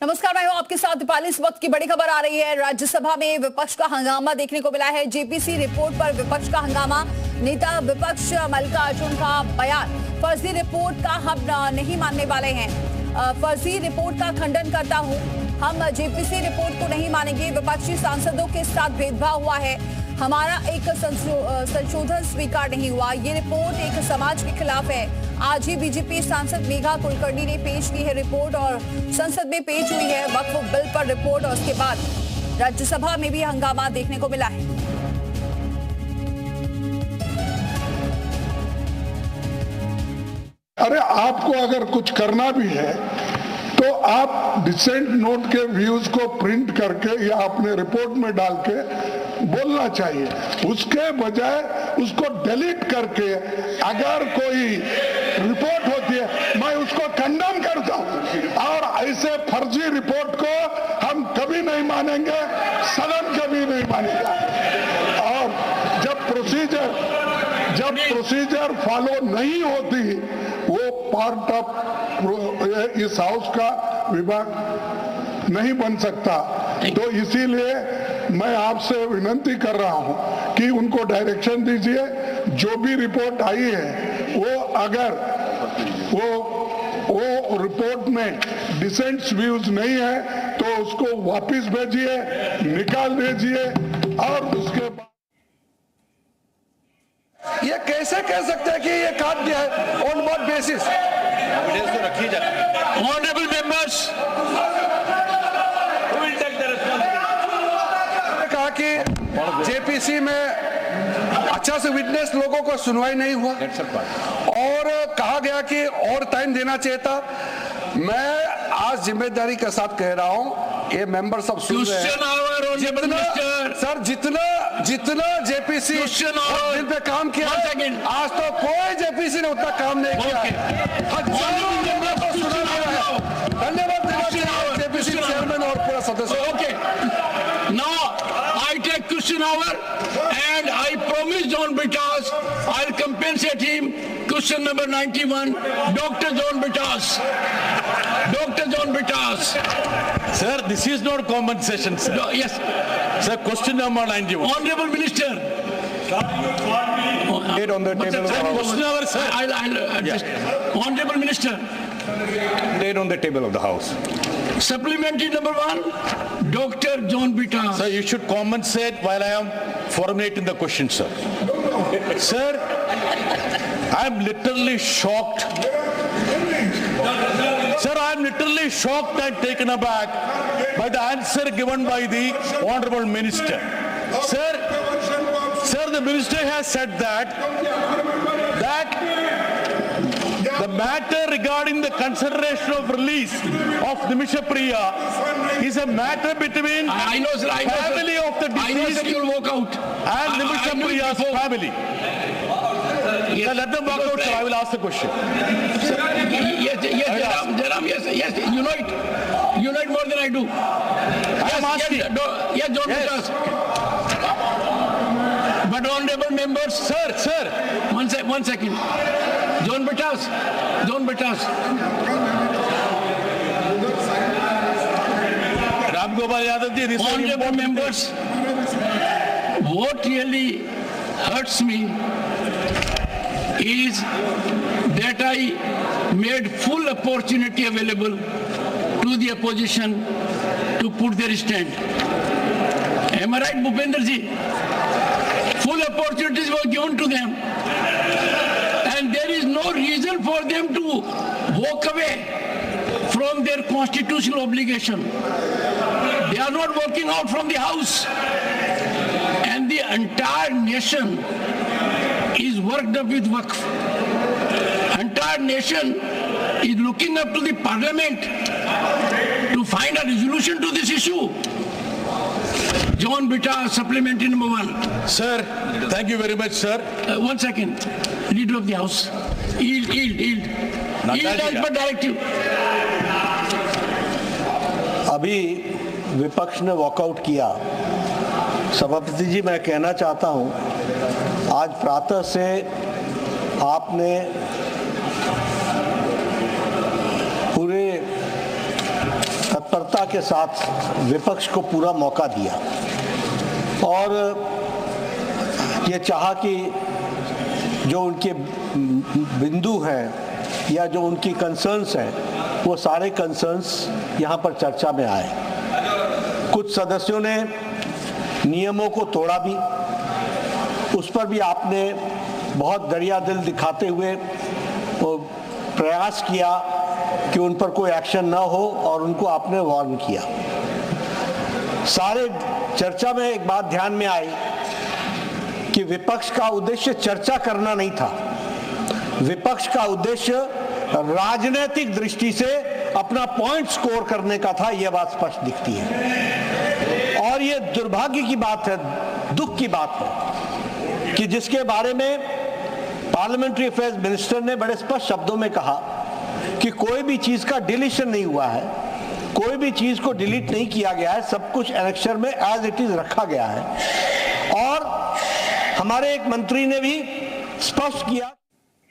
नमस्कार, मैं हूं आपके साथ दीपाली। इस वक्त की बड़ी खबर आ रही है। राज्यसभा में विपक्ष का हंगामा देखने को मिला है। जेपीसी रिपोर्ट पर विपक्ष का हंगामा। नेता विपक्ष मल्लिकार्जुन का बयान, फर्जी रिपोर्ट का हम नहीं मानने वाले हैं। फर्जी रिपोर्ट का खंडन करता हूं, हम जेपीसी रिपोर्ट को नहीं मानेंगे। विपक्षी सांसदों के साथ भेदभाव हुआ है, हमारा एक संशोधन स्वीकार नहीं हुआ। ये रिपोर्ट एक समाज के खिलाफ है। आज ही बीजेपी सांसद मेघा कुलकर्णी ने पेश की है रिपोर्ट और संसद में पेश हुई है वक्फ बिल पर रिपोर्ट और उसके बाद राज्यसभा में भी हंगामा देखने को मिला है। अरे आपको अगर कुछ करना भी है तो आप डिसेंट नोट के व्यूज को प्रिंट करके या अपने रिपोर्ट में डाल के बोलना चाहिए। उसके बजाय उसको डिलीट करके अगर कोई रिपोर्ट होती है मैं उसको कंडेम करता हूं और ऐसे फर्जी रिपोर्ट को हम कभी नहीं मानेंगे, सदन कभी नहीं मानेगा। और जब प्रोसीजर फॉलो नहीं होती वो पार्ट ऑफ इस हाउस का विभाग नहीं बन सकता। तो इसीलिए मैं आपसे विनती कर रहा हूं कि उनको डायरेक्शन दीजिए, जो भी रिपोर्ट आई है वो अगर वो रिपोर्ट में डिसेंट्स व्यूज नहीं है तो उसको वापस भेजिए, निकाल दीजिए। और उसके बाद ये कैसे कह सकते हैं कि ये काट दिया है? On what basis? एविडेंस तो रखी जाए। ऑनरेबल मेंबर्स, कहा कि जेपीसी में अच्छा से विटनेस लोगों को सुनवाई नहीं हुआ और कहा गया कि और टाइम देना चाहिए था। मैं आज जिम्मेदारी के साथ कह रहा हूं, ये मेंबर्स सब सुन रहे हैं। सर जितना जेपीसी दिन पे काम किया, आज तो कोई जेपीसी ने उतना काम नहीं किया। धन्यवाद जेपीसी चेयरमैन और पूरा सदस्य। I take question hour and I promise John Bitas I'll compensate him. Question number 91, Dr. John Bitas. Dr. John Bitas. Sir, this is not compensation, sir. No, yes. Sir, question number 91. Honorable Minister. It on the table of the House. Question hour, sir. I'll just. Honorable Minister. Laid on the table of the House. Supplementary number 1, Dr. John Bitas. Sir, you should compensate while I am formulating the question, sir. Sir, I am literally shocked. Sir, I am literally shocked and taken aback by the answer given by the Honorable Minister. Sir, the Minister has said that the matter regarding the consideration of release of Nimisha Priya is a matter between family of the deceased. I know that you'll walk out. And Nimisha Priya's family. Yes. Sir, let them walk out, sir. I will ask the question. Yes, Jaram, yes, you know it. You know it more than I do. I am asking. Yes, John Bitas. But honorable members, Sir. One second. John Bitas. Ram Gopal Yadav ji, this Honorable members, what really hurts me is that I made full opportunity available to the opposition to put their stand. Am I right, Bhupender ji? Full opportunities were given to them. And there is no reason for them to walk away from their constitutional obligation. They are not walking out from the house. And the entire nation is worked up with Waqf. Entire nation is looking up to the parliament to find a resolution to this issue. John Bitas, supplementary number 1. Sir, thank you very much, sir. 1 second. Leader of the House. Yield. Yield as per directive. अभी विपक्ष ने walkout किया। सभापति जी, मैं कहना चाहता हूं, आज प्रातः से आपने पूरे तत्परता के साथ विपक्ष को पूरा मौका दिया और ये चाहा कि जो उनके बिंदु हैं या जो उनकी कंसर्न्स हैं वो सारे कंसर्न्स यहाँ पर चर्चा में आए। कुछ सदस्यों ने नियमों को तोड़ा भी, उस पर भी आपने बहुत दरिया दिल दिखाते हुए वो प्रयास किया कि उन पर कोई एक्शन न हो और उनको आपने वार्न किया। सारे चर्चा में एक बात ध्यान में आई कि विपक्ष का उद्देश्य चर्चा करना नहीं था, विपक्ष का उद्देश्य राजनीतिक दृष्टि से अपना पॉइंट स्कोर करने का था। यह बात स्पष्ट दिखती है और यह दुर्भाग्य की बात है, दुख की बात है कि जिसके बारे में पार्लियामेंट्री अफेयर्स मिनिस्टर ने बड़े स्पष्ट शब्दों में कहा कि कोई भी चीज का डिलीशन नहीं हुआ है, कोई भी चीज को डिलीट नहीं किया गया है, सब कुछ एनेक्सर में एज इट इज रखा गया है। और हमारे एक मंत्री ने भी स्पष्ट किया